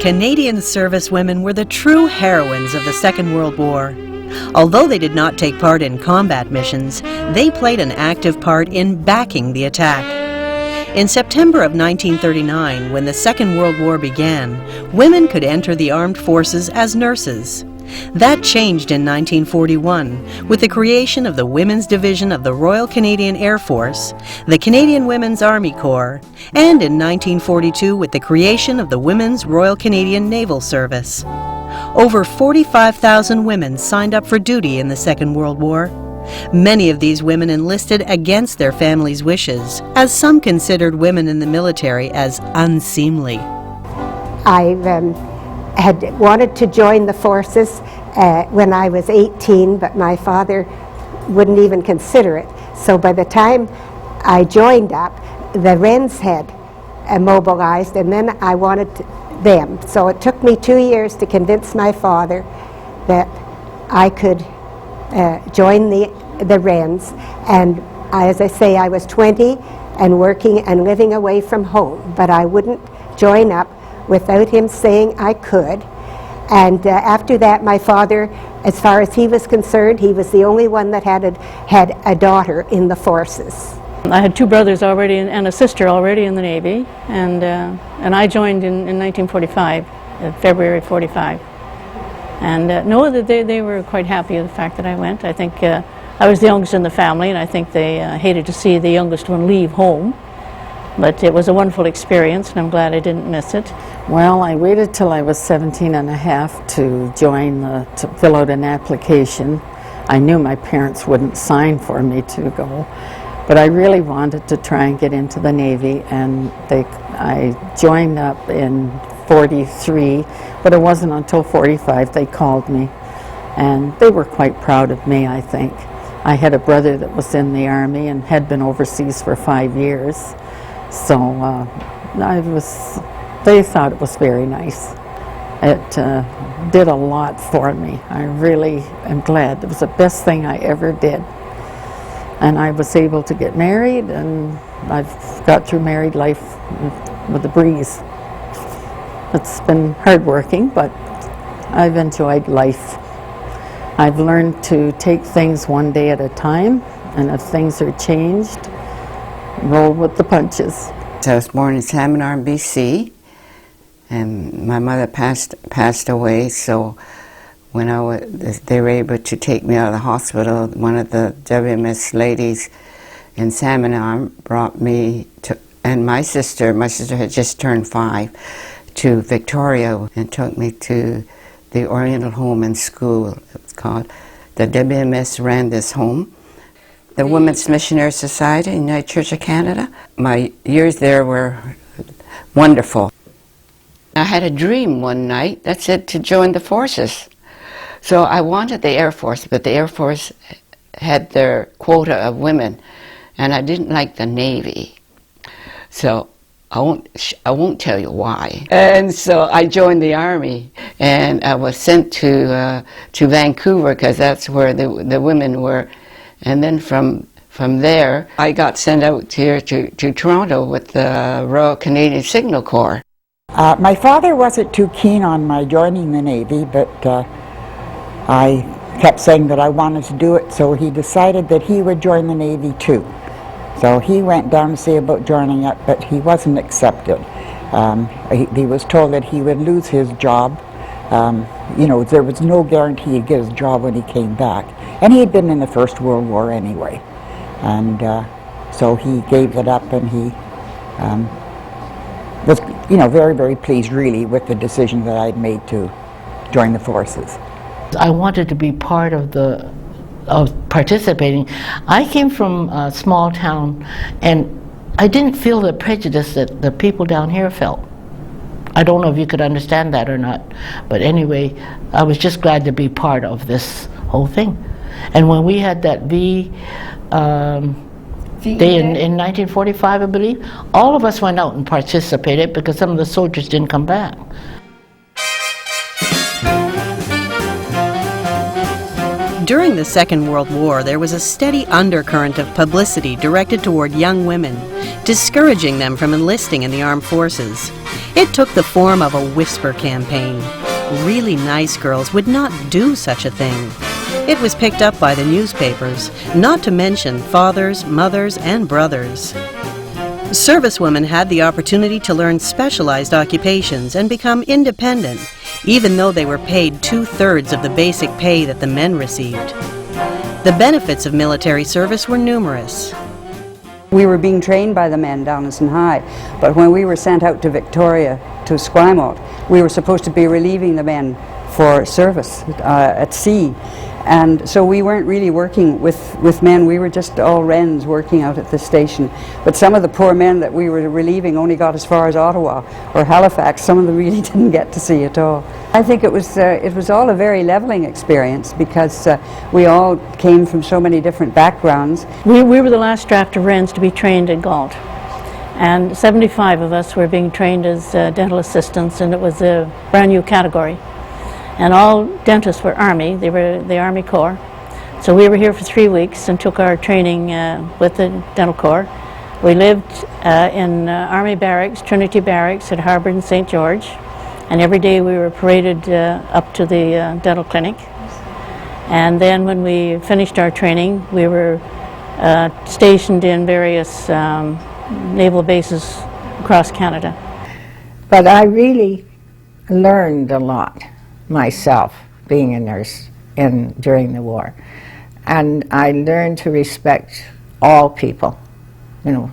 Canadian servicewomen were the true heroines of the Second World War. Although they did not take part in combat missions, they played an active part in backing the attack. In September of 1939, when the Second World War began, women could enter the armed forces as nurses. That changed in 1941 with the creation of the Women's Division of the Royal Canadian Air Force, the Canadian Women's Army Corps, and in 1942 with the creation of the Women's Royal Canadian Naval Service. Over 45,000 women signed up for duty in the Second World War. Many of these women enlisted against their families' wishes, as some considered women in the military as unseemly. I had wanted to join the forces when I was 18, but my father wouldn't even consider it. So by the time I joined up, the Wrens had mobilized, and then I wanted them. So it took me 2 years to convince my father that I could join the Wrens. And as I say, I was 20 and working and living away from home, but I wouldn't join up without him saying I could. And after that, my father, as far as he was concerned, he was the only one that had a daughter in the forces. I had two brothers already and a sister already in the Navy, and I joined in 1945, February 45. And no, they were quite happy with the fact that I went. I think I was the youngest in the family, and I think they hated to see the youngest one leave home. But it was a wonderful experience, and I'm glad I didn't miss it. Well, I waited till I was 17 and a half to join, to fill out an application. I knew my parents wouldn't sign for me to go, but I really wanted to try and get into the Navy, and I joined up in 43, but it wasn't until 45 they called me, and they were quite proud of me, I think. I had a brother that was in the Army and had been overseas for 5 years. So they thought it was very nice. It did a lot for me. I really am glad. It was the best thing I ever did. And I was able to get married, and I've got through married life with a breeze. It's been hard working, but I've enjoyed life. I've learned to take things one day at a time, and if things are changed, roll with the punches. I was born in Salmon Arm, BC, and my mother passed away, so when they were able to take me out of the hospital, one of the WMS ladies in Salmon Arm brought me to, and my sister had just turned 5, to Victoria, and took me to the Oriental Home and School, it was called. The WMS ran this home. The Women's Missionary Society, United Church of Canada. My years there were wonderful. I had a dream one night that said to join the forces. So I wanted the Air Force, but the Air Force had their quota of women, and I didn't like the Navy. So I won't tell you why. And so I joined the Army, and I was sent to Vancouver, because that's where the women were. And then from there, I got sent out here to Toronto with the Royal Canadian Signal Corps. My father wasn't too keen on my joining the Navy, but I kept saying that I wanted to do it, so he decided that he would join the Navy too. So he went down to see about joining up, but he wasn't accepted. He was told that he would lose his job. You know, there was no guarantee he'd get his job when he came back. And he had been in the First World War anyway. And so he gave it up, and he was, you know, very, very pleased really with the decision that I'd made to join the forces. I wanted to be part of participating. I came from a small town, and I didn't feel the prejudice that the people down here felt. I don't know if you could understand that or not, but anyway, I was just glad to be part of this whole thing. And when we had that day in 1945, I believe, all of us went out and participated because some of the soldiers didn't come back. During the Second World War, there was a steady undercurrent of publicity directed toward young women, discouraging them from enlisting in the armed forces. It took the form of a whisper campaign. Really nice girls would not do such a thing. It was picked up by the newspapers, not to mention fathers, mothers, and brothers. Servicewomen had the opportunity to learn specialized occupations and become independent, even though they were paid 2/3 of the basic pay that the men received. The benefits of military service were numerous. We were being trained by the men down in High, but when we were sent out to Victoria, to Esquimalt, we were supposed to be relieving the men for service at sea. And so we weren't really working with men, we were just all wrens working out at the station. But some of the poor men that we were relieving only got as far as Ottawa or Halifax. Some of them really didn't get to sea at all. I think it was all a very leveling experience because we all came from so many different backgrounds. We were the last draft of wrens to be trained at Galt. And 75 of us were being trained as dental assistants, and it was a brand new category. And all dentists were Army, they were the Army Corps. So we were here for 3 weeks and took our training with the Dental Corps. We lived in Army Barracks, Trinity Barracks at Harbour and St. George. And every day we were paraded up to the dental clinic. And then when we finished our training, we were stationed in various naval bases across Canada. But I really learned a lot myself being a nurse during the war, and I learned to respect all people, you know,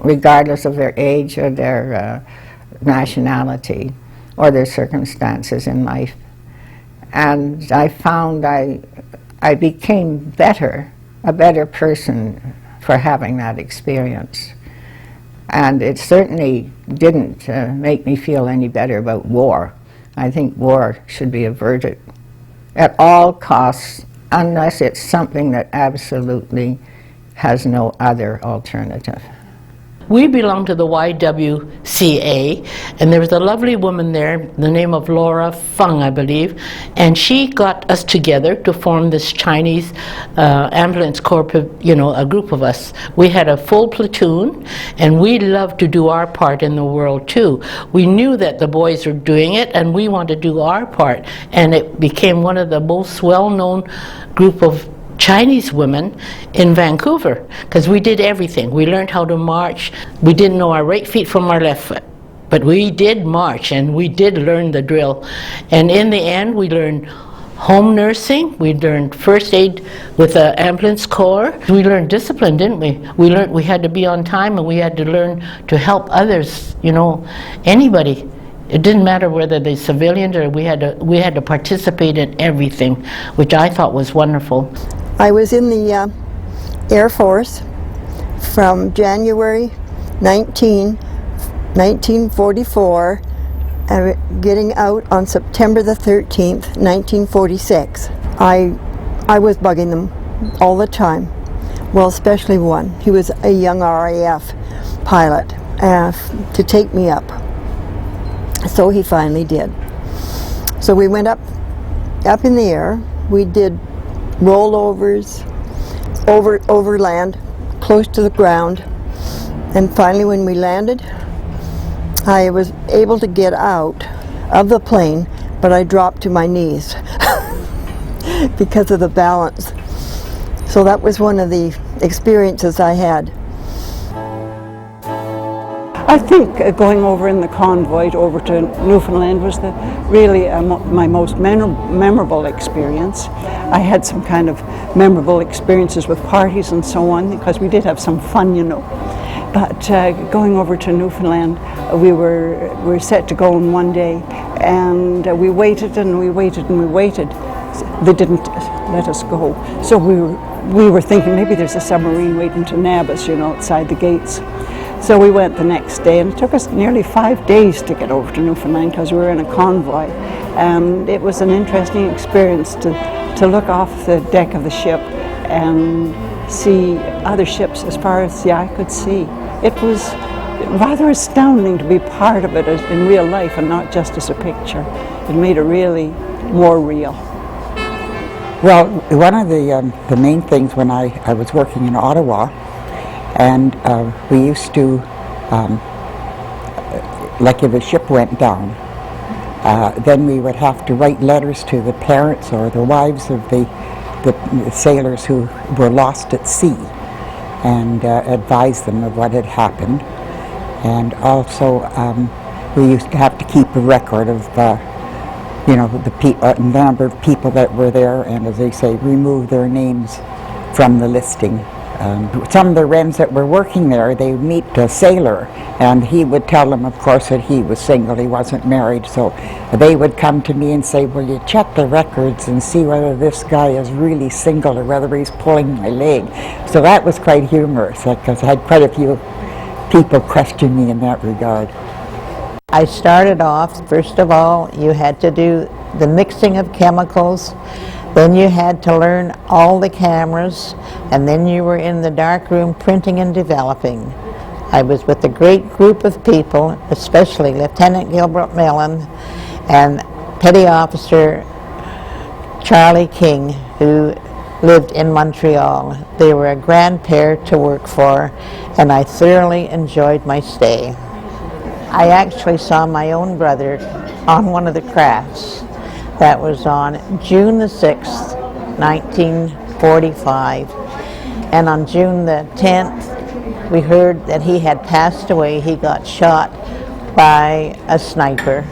regardless of their age or their nationality or their circumstances in life. And I found I became a better person for having that experience. And it certainly didn't make me feel any better about war. I think war should be averted at all costs unless it's something that absolutely has no other alternative. We belong to the WWCA, and there was a lovely woman there, the name of Laura Fung, I believe, and she got us together to form this Chinese ambulance corps, you know, a group of us. We had a full platoon, and we loved to do our part in the world too. We knew that the boys were doing it, and we wanted to do our part, and it became one of the most well-known group of Chinese women in Vancouver, because we did everything. We learned how to march. We didn't know our right feet from our left foot, but we did march and we did learn the drill. And in the end, we learned home nursing, we learned first aid with the ambulance corps. We learned discipline, didn't we? We learned we had to be on time, and we had to learn to help others, you know, anybody. It didn't matter whether they're civilians or we had to participate in everything, which I thought was wonderful. I was in the Air Force from January 1944, getting out on September the 13th, 1946. I was bugging them all the time, well, especially one. He was a young RAF pilot to take me up. So he finally did. So we went up in the air. We did rollovers, overland, close to the ground. And finally when we landed, I was able to get out of the plane, but I dropped to my knees because of the balance. So that was one of the experiences I had. I think going over in the convoy over to Newfoundland was really my most memorable experience. I had some kind of memorable experiences with parties and so on, because we did have some fun, you know. But going over to Newfoundland, we were set to go on one day, and we waited and we waited and we waited. They didn't let us go, so we we were thinking maybe there's a submarine waiting to nab us, you know, outside the gates. So we went the next day, and it took us nearly 5 days to get over to Newfoundland because we were in a convoy. And it was an interesting experience to look off the deck of the ship and see other ships as far as the eye could see. It was rather astounding to be part of it in real life and not just as a picture. It made it really more real. Well, one of the main things when I was working in Ottawa, and we used to, like if a ship went down, then we would have to write letters to the parents or the wives of the sailors who were lost at sea and advise them of what had happened. And also we used to have to keep a record of you know, the number of people that were there, and as they say, remove their names from the listing. Some of the Wrens that were working there, they would meet a sailor, and he would tell them, of course, that he was single, he wasn't married, so they would come to me and say, well, you check the records and see whether this guy is really single or whether he's pulling my leg. So that was quite humorous, because I had quite a few people question me in that regard. I started off, first of all, you had to do the mixing of chemicals, then you had to learn all the cameras, and then you were in the dark room printing and developing. I was with a great group of people, especially Lieutenant Gilbert Mellon and Petty Officer Charlie King, who lived in Montreal. They were a grand pair to work for, and I thoroughly enjoyed my stay. I actually saw my own brother on one of the crafts. That was on June the 6th, 1945. And on June the 10th, we heard that he had passed away. He got shot by a sniper.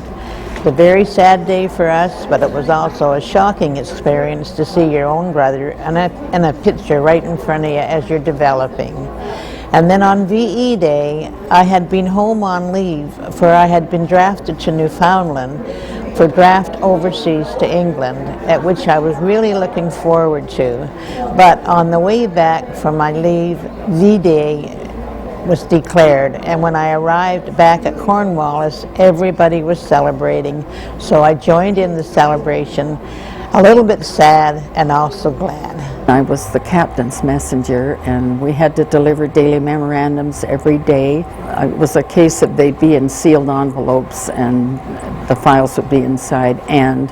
A very sad day for us, but it was also a shocking experience to see your own brother in a picture right in front of you as you're developing. And then on VE Day, I had been home on leave, for I had been drafted to Newfoundland for draft overseas to England, at which I was really looking forward to. But on the way back from my leave, V-Day was declared, and when I arrived back at Cornwallis, everybody was celebrating, so I joined in the celebration, a little bit sad and also glad. I was the captain's messenger, and we had to deliver daily memorandums every day. It was a case that they'd be in sealed envelopes and the files would be inside, and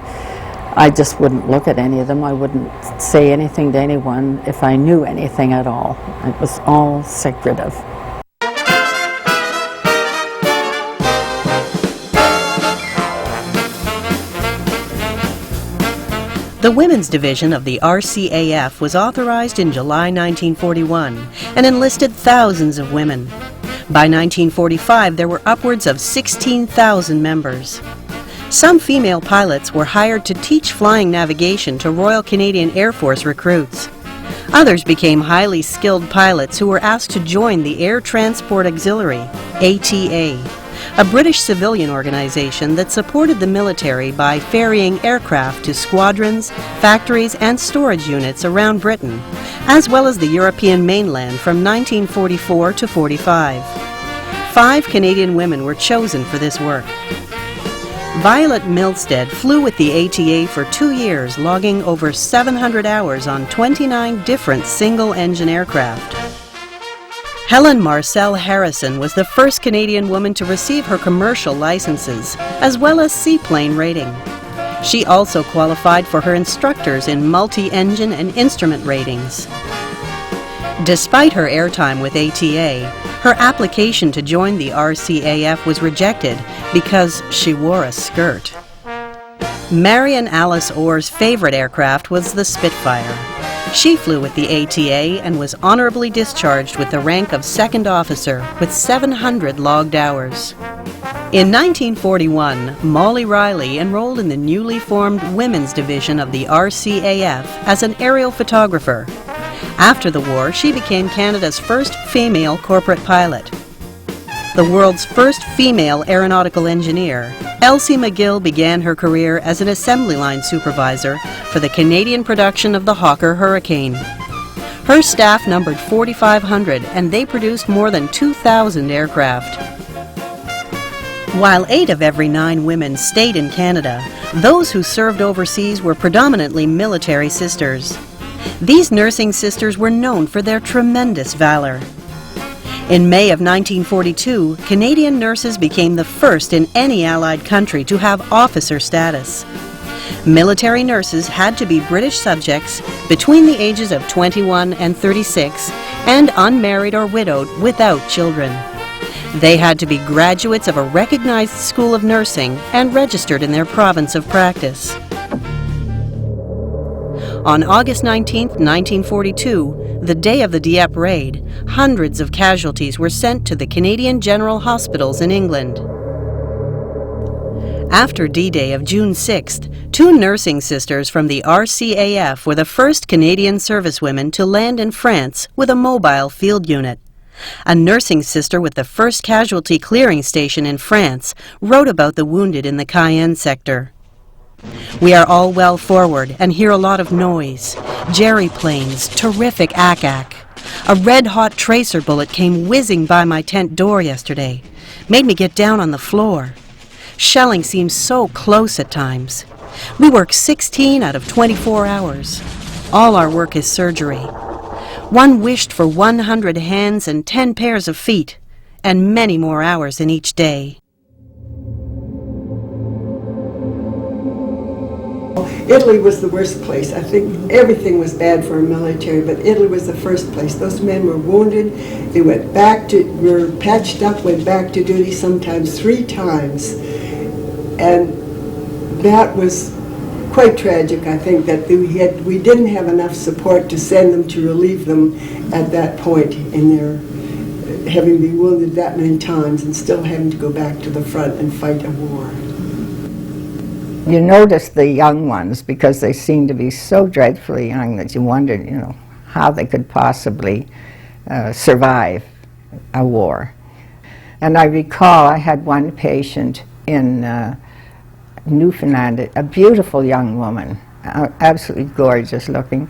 I just wouldn't look at any of them. I wouldn't say anything to anyone if I knew anything at all. It was all secretive. The Women's Division of the RCAF was authorized in July 1941 and enlisted thousands of women. By 1945, there were upwards of 16,000 members. Some female pilots were hired to teach flying navigation to Royal Canadian Air Force recruits. Others became highly skilled pilots who were asked to join the Air Transport Auxiliary, ATA, a British civilian organization that supported the military by ferrying aircraft to squadrons, factories, and storage units around Britain, as well as the European mainland from 1944 to 45. 5 Canadian women were chosen for this work. Violet Milstead flew with the ATA for 2 years, logging over 700 hours on 29 different single-engine aircraft. Helen Marcel Harrison was the first Canadian woman to receive her commercial licenses, as well as seaplane rating. She also qualified for her instructors in multi-engine and instrument ratings. Despite her airtime with ATA, her application to join the RCAF was rejected because she wore a skirt. Marion Alice Orr's favorite aircraft was the Spitfire. She flew with the ATA and was honorably discharged with the rank of second officer with 700 logged hours. In 1941, Molly Riley enrolled in the newly formed Women's Division of the RCAF as an aerial photographer. After the war, she became Canada's first female corporate pilot. The world's first female aeronautical engineer, Elsie McGill began her career as an assembly line supervisor for the Canadian production of the Hawker Hurricane. Her staff numbered 4,500, and they produced more than 2,000 aircraft. While 8 of every 9 women stayed in Canada, those who served overseas were predominantly military sisters. These nursing sisters were known for their tremendous valor. In May of 1942, Canadian nurses became the first in any Allied country to have officer status. Military nurses had to be British subjects between the ages of 21 and 36 and unmarried or widowed without children. They had to be graduates of a recognized school of nursing and registered in their province of practice. On August 19, 1942, the day of the Dieppe raid, hundreds of casualties were sent to the Canadian General Hospitals in England. After D-Day of June 6th, 2 nursing sisters from the RCAF were the first Canadian servicewomen to land in France with a mobile field unit. A nursing sister with the first casualty clearing station in France wrote about the wounded in the Cayenne sector. We are all well forward and hear a lot of noise. Jerry planes, terrific ack-ack. A red-hot tracer bullet came whizzing by my tent door yesterday. Made me get down on the floor. Shelling seems so close at times. We work 16 out of 24 hours. All our work is surgery. One wished for 100 hands and 10 pairs of feet, and many more hours in each day. Italy was the worst place. I think everything was bad for our military, but Italy was the first place. Those men were wounded. They were patched up, went back to duty sometimes 3 times. And that was quite tragic, I think, that we didn't have enough support to send them to relieve them at that point in their having been wounded that many times and still having to go back to the front and fight a war. You notice the young ones because they seem to be so dreadfully young that you wondered, you know, how they could possibly survive a war. And I recall I had one patient in Newfoundland, a beautiful young woman, absolutely gorgeous looking,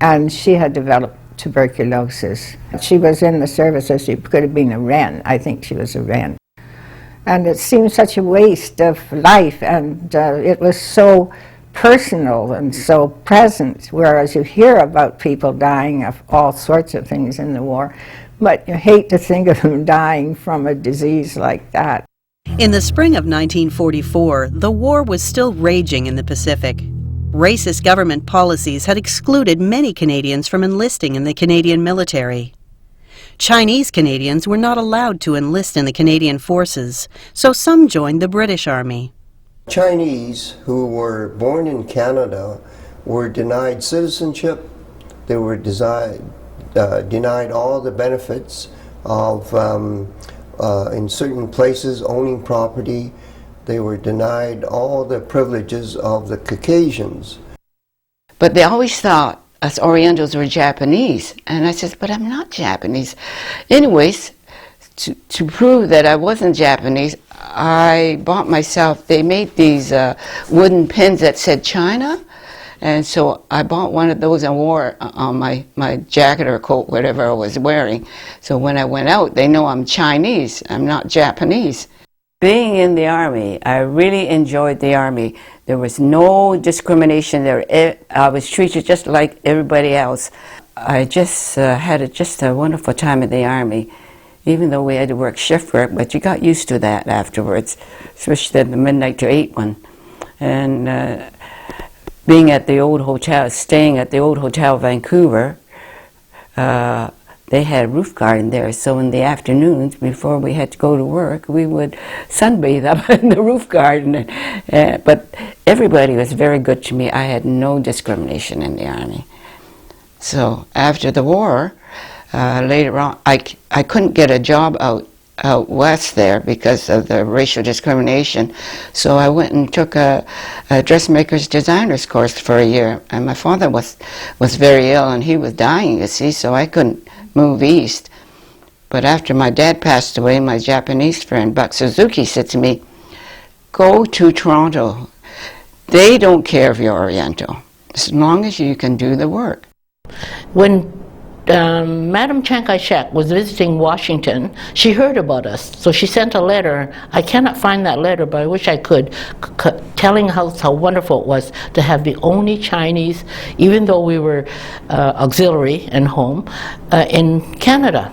and she had developed tuberculosis. She was in the service as she could have been a Wren. I think she was a Wren. And it seemed such a waste of life, and it was so personal and so present, whereas you hear about people dying of all sorts of things in the war, but you hate to think of them dying from a disease like that. In the spring of 1944, the war was still raging in the Pacific. Racist government policies had excluded many Canadians from enlisting in the Canadian military. Chinese Canadians were not allowed to enlist in the Canadian forces, so some joined the British Army. Chinese who were born in Canada were denied citizenship. They were denied all the benefits of in certain places owning property. They were denied all the privileges of the Caucasians. But they always thought us Orientals were Japanese, and I said, but I'm not Japanese. Anyways, to prove that I wasn't Japanese, I bought myself, they made these wooden pins that said China, and so I bought one of those and wore on my jacket or coat, whatever I was wearing. So when I went out, they know I'm Chinese, I'm not Japanese. Being in the Army, I really enjoyed the Army. There was no discrimination there. I was treated just like everybody else. I just had a wonderful time in the Army, even though we had to work shift work, but you got used to that afterwards, especially the midnight to 8 one. And being at the old hotel, staying at the old Hotel Vancouver, they had a roof garden there, so in the afternoons before we had to go to work, we would sunbathe up in the roof garden. But everybody was very good to me. I had no discrimination in the Army. So after the war, later on, I couldn't get a job out west there because of the racial discrimination. So I went and took a dressmaker's designer's course for a year. And my father was very ill and he was dying, you see, so I couldn't move east. But after my dad passed away, my Japanese friend Buck Suzuki said to me, go to Toronto. They don't care if you're Oriental, as long as you can do the work. When Madam Chiang Kai-shek was visiting Washington, she heard about us, so she sent a letter. I cannot find that letter, but I wish I could, telling us how wonderful it was to have the only Chinese, even though we were auxiliary and home, in Canada.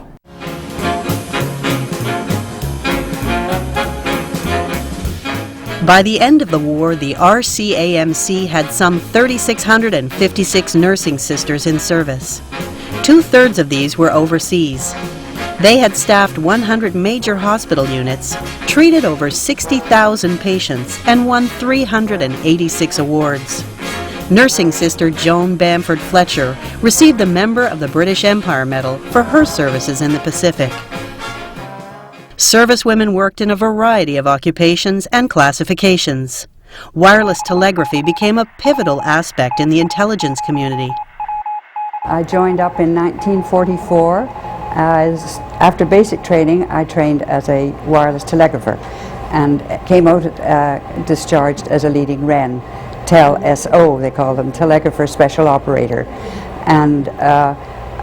By the end of the war, the RCAMC had some 3,656 nursing sisters in service. 2/3 of these were overseas. They had staffed 100 major hospital units, treated over 60,000 patients, and won 386 awards. Nursing sister Joan Bamford Fletcher received the Member of the British Empire Medal for her services in the Pacific. Servicewomen worked in a variety of occupations and classifications. Wireless telegraphy became a pivotal aspect in the intelligence community. I joined up in 1944. After basic training, I trained as a wireless telegrapher and came out discharged as a leading Wren, TEL-SO, they call them, Telegrapher Special Operator. And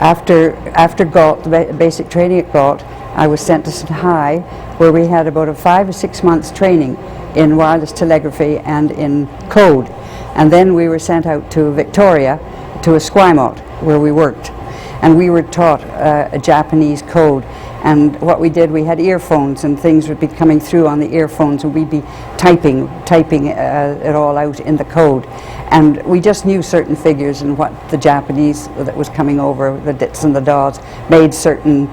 after Galt, the basic training at Galt, I was sent to St. High, where we had about a 5 or 6 months training in wireless telegraphy and in code. And then we were sent out to Victoria, to Esquimalt, where we worked. And we were taught a Japanese code. And what we did, we had earphones, and things would be coming through on the earphones, and we'd be typing it all out in the code. And we just knew certain figures and what the Japanese that was coming over, the dits and the dots, made certain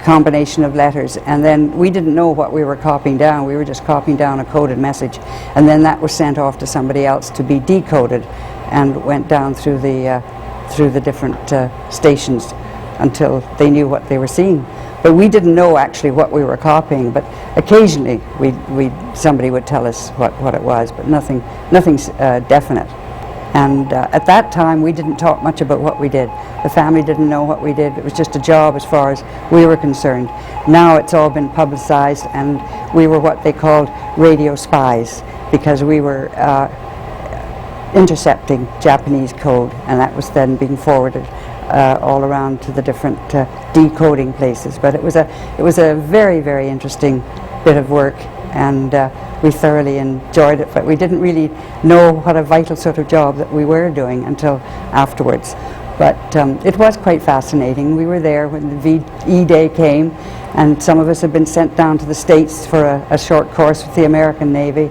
combination of letters, and then we didn't know what we were copying down. We were just copying down a coded message, and then that was sent off to somebody else to be decoded and went down through the different stations until they knew what they were seeing. But we didn't know actually what we were copying, but occasionally somebody would tell us what it was, but nothing definite. And at that time, we didn't talk much about what we did. The family didn't know what we did. It was just a job as far as we were concerned. Now it's all been publicized, and we were what they called radio spies, because we were intercepting Japanese code, and that was then being forwarded all around to the different decoding places. But it was a very, very interesting bit of work, and we thoroughly enjoyed it, but we didn't really know what a vital sort of job that we were doing until afterwards. But it was quite fascinating. We were there when the VE Day came, and some of us had been sent down to the States for a short course with the American Navy.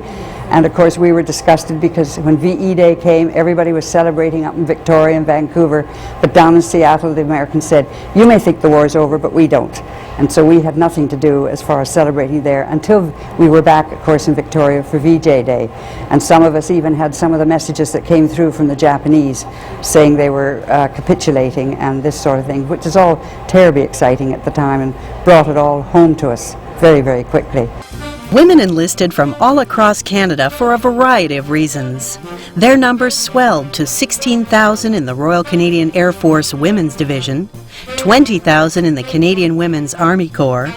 And of course we were disgusted because when VE Day came, everybody was celebrating up in Victoria and Vancouver, but down in Seattle the Americans said, "You may think the war's over, but we don't." And so we had nothing to do as far as celebrating there until we were back, of course, in Victoria for VJ Day. And some of us even had some of the messages that came through from the Japanese saying they were capitulating and this sort of thing, which is all terribly exciting at the time and brought it all home to us very, very quickly. Women enlisted from all across Canada for a variety of reasons. Their numbers swelled to 16,000 in the Royal Canadian Air Force Women's Division, 20,000 in the Canadian Women's Army Corps,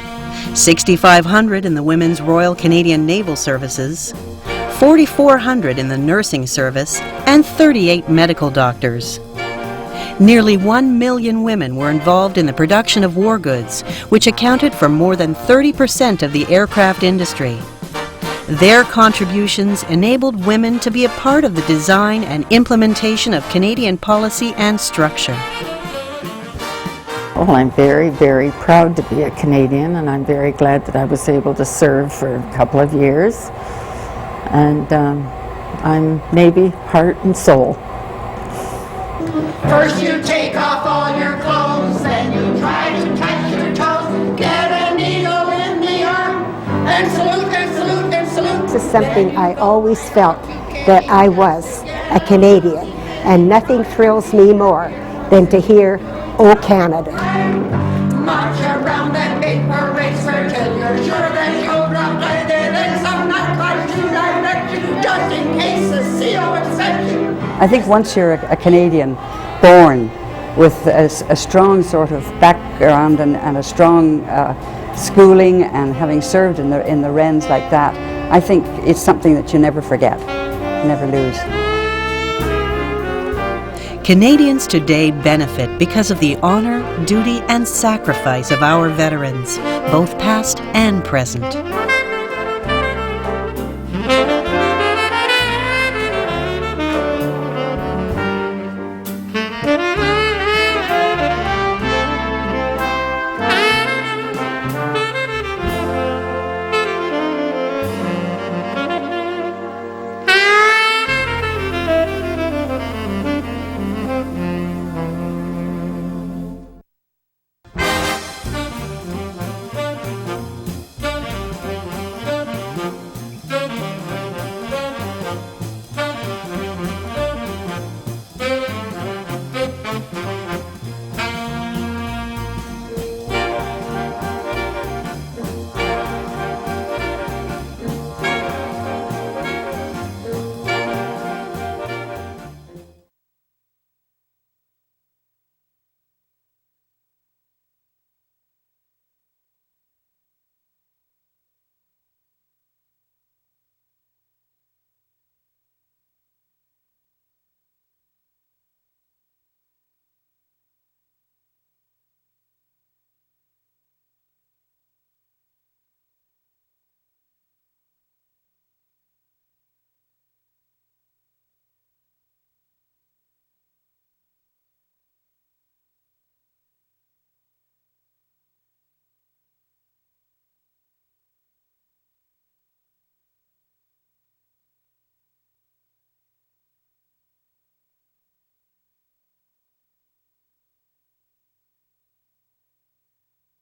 6,500 in the Women's Royal Canadian Naval Services, 4,400 in the Nursing Service, and 38 medical doctors. Nearly 1 million women were involved in the production of war goods, which accounted for more than 30% of the aircraft industry. Their contributions enabled women to be a part of the design and implementation of Canadian policy and structure. Well, I'm very, very proud to be a Canadian, and I'm very glad that I was able to serve for a couple of years. And I'm Navy heart and soul. First you take off all your clothes, then you try to touch your toes, get a needle in the arm, and salute and salute and salute. This is something I always felt, that I was a Canadian, and nothing thrills me more than to hear, "Oh Canada." March around that big parade square till you're sure that you'll drop dead, and some night tries to direct you, just in case the CO upsets you. I think once you're a Canadian, born with a strong sort of background and a strong schooling and having served in the Wrens like that, I think it's something that you never forget, never lose. Canadians today benefit because of the honor, duty, and sacrifice of our veterans, both past and present.